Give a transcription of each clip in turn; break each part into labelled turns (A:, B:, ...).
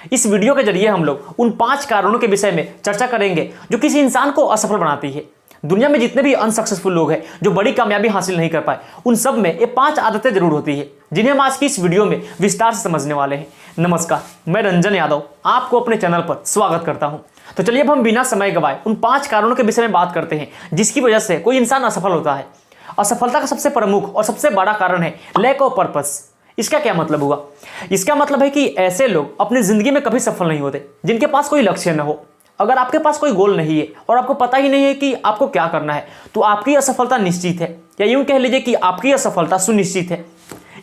A: इस वीडियो के जरिए हम लोग उन 5 कारणों के विषय में चर्चा करेंगे जो किसी इंसान को असफल बनाती है। दुनिया में जितने भी अनसक्सेसफुल लोग हैं जो बड़ी कामयाबी हासिल नहीं कर पाए, उन सब में ये 5 आदतें जरूर होती है जिन्हें हम आज की इस वीडियो में विस्तार से समझने वाले हैं। नमस्कार, मैं रंजन यादव आपको अपने चैनल पर स्वागत करता हूं। तो चलिए अब हम बिना समय गवाए उन 5 कारणों के विषय में बात करते हैं जिसकी वजह से कोई इंसान असफल होता है। असफलता का सबसे प्रमुख और सबसे बड़ा कारण है लैक ऑफ पर्पस। इसका क्या मतलब हुआ? इसका मतलब है कि ऐसे लोग अपनी जिंदगी में कभी सफल नहीं होते जिनके पास कोई लक्ष्य न हो। अगर आपके पास कोई गोल नहीं है और आपको पता ही नहीं है कि आपको क्या करना है, तो आपकी असफलता निश्चित है, या यूं कह लीजिए कि आपकी असफलता सुनिश्चित है।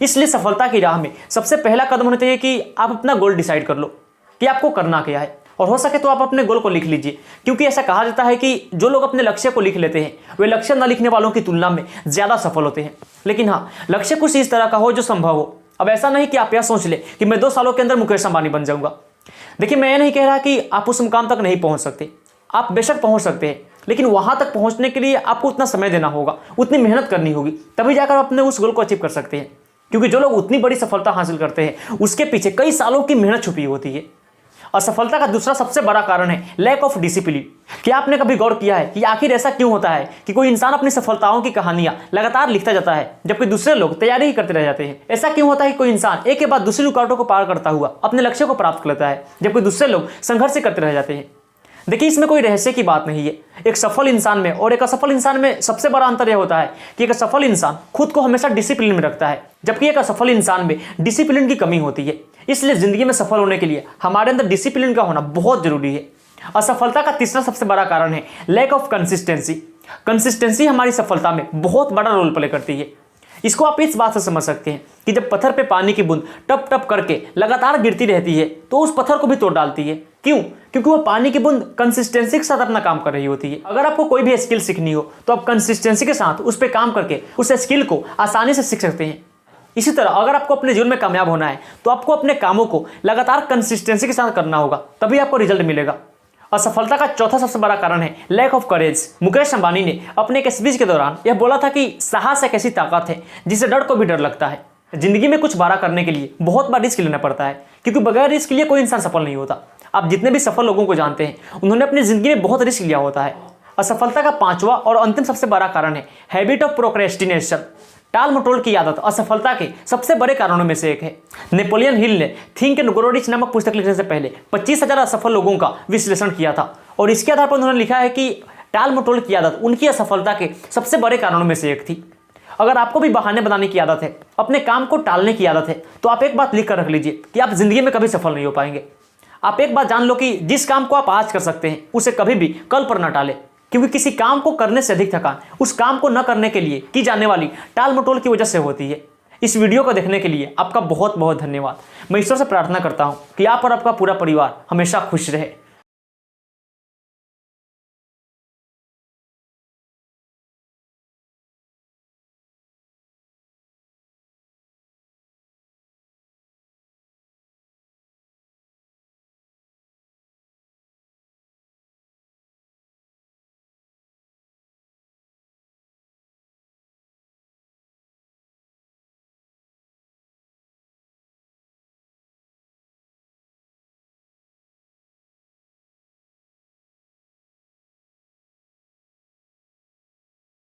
A: इसलिए सफलता की राह में सबसे पहला कदम होना चाहिए कि आप अपना गोल डिसाइड कर लो कि आपको करना क्या है, और हो सके तो आप अपने गोल को लिख लीजिए, क्योंकि ऐसा कहा जाता है कि जो लोग अपने लक्ष्य को लिख लेते हैं वे लक्ष्य न लिखने वालों की तुलना में ज़्यादा सफल होते हैं। लेकिन हाँ, लक्ष्य कुछ इस तरह का हो जो संभव हो। अब ऐसा नहीं कि आप यह सोच ले कि मैं 2 सालों के अंदर मुकेश अंबानी बन जाऊंगा। देखिए, मैं ये नहीं कह रहा कि आप उस मुकाम तक नहीं पहुंच सकते, आप बेशक पहुंच सकते हैं, लेकिन वहां तक पहुंचने के लिए आपको उतना समय देना होगा, उतनी मेहनत करनी होगी, तभी जाकर आप अपने उस गोल को अचीव कर सकते हैं। क्योंकि जो लोग उतनी बड़ी सफलता हासिल करते हैं उसके पीछे कई सालों की मेहनत छुपी होती है। असफलता का दूसरा सबसे बड़ा कारण है लैक ऑफ डिसिप्लिन। क्या आपने कभी गौर किया है कि आखिर ऐसा क्यों होता है कि कोई इंसान अपनी सफलताओं की कहानियां लगातार लिखता जाता है जबकि दूसरे लोग तैयारी ही करते रह जाते हैं? ऐसा क्यों होता है कि कोई इंसान एक के बाद दूसरी रुकावटों को पार करता हुआ अपने लक्ष्य को प्राप्त कर लेता है जबकि दूसरे लोग संघर्ष करते रह जाते हैं? देखिए, इसमें कोई रहस्य की बात नहीं है। एक सफल इंसान में और एक असफल इंसान में सबसे बड़ा अंतर यह होता है कि एक सफल इंसान खुद को हमेशा डिसिप्लिन में रखता है, जबकि एक असफल इंसान में डिसिप्लिन की कमी होती है। इसलिए जिंदगी में सफल होने के लिए हमारे अंदर डिसिप्लिन का होना बहुत जरूरी है। असफलता का तीसरा सबसे बड़ा कारण है लैक ऑफ कंसिस्टेंसी। कंसिस्टेंसी हमारी सफलता में बहुत बड़ा रोल प्ले करती है। इसको आप इस बात से समझ सकते हैं कि जब पत्थर पे पानी की बूंद टप टप करके लगातार गिरती रहती है तो उस पत्थर को भी तोड़ डालती है। क्यों? क्योंकि वो पानी की बूंद कंसिस्टेंसी के साथ अपना काम कर रही होती है। अगर आपको कोई भी स्किल सीखनी हो तो आप कंसिस्टेंसी के साथ उस पर काम करके उस स्किल को आसानी से सीख सकते हैं। इसी तरह अगर आपको अपने जीवन में कामयाब होना है तो आपको अपने कामों को लगातार कंसिस्टेंसी के साथ करना होगा, तभी आपको रिजल्ट मिलेगा। असफलता का चौथा सबसे बड़ा कारण है lack of courage. Mukesh Ambani ने अपने एक स्पीच के दौरान यह बोला था कि साहस एक ऐसी ताकत है जिसे डर को भी डर लगता है। जिंदगी में कुछ बड़ा करने के लिए बहुत बार रिस्क लेना पड़ता है, क्योंकि बगैर रिस्क लिए कोई इंसान सफल नहीं होता। आप जितने भी सफल लोगों को जानते हैं उन्होंने अपनी जिंदगी में बहुत रिस्क लिया होता है। असफलता का 5वां और अंतिम सबसे बड़ा कारण है हैबिट ऑफ प्रोक्रेस्टिनेशन। टाल मटोल की आदत असफलता के सबसे बड़े कारणों में से एक है। नेपोलियन हिल ने थिंक एंड ग्रो रिच नामक पुस्तक लिखने से पहले 25,000 असफल लोगों का विश्लेषण किया था, और इसके आधार पर उन्होंने लिखा है कि टाल मटोल की आदत उनकी असफलता के सबसे बड़े कारणों में से एक थी। अगर आपको भी बहाने बनाने की आदत है, अपने काम को टालने की आदत है, तो आप एक बात लिख कर रख लीजिए कि आप जिंदगी में कभी सफल नहीं हो पाएंगे। आप एक बात जान लो कि जिस काम को आप आज कर सकते हैं उसे कभी भी कल पर न टालें, क्योंकि किसी काम को करने से अधिक थकान उस काम को न करने के लिए की जाने वाली टाल मटोल की वजह से होती है। इस वीडियो को देखने के लिए आपका बहुत बहुत धन्यवाद। मैं ईश्वर से प्रार्थना करता हूँ कि आप और आपका पूरा परिवार हमेशा खुश रहे।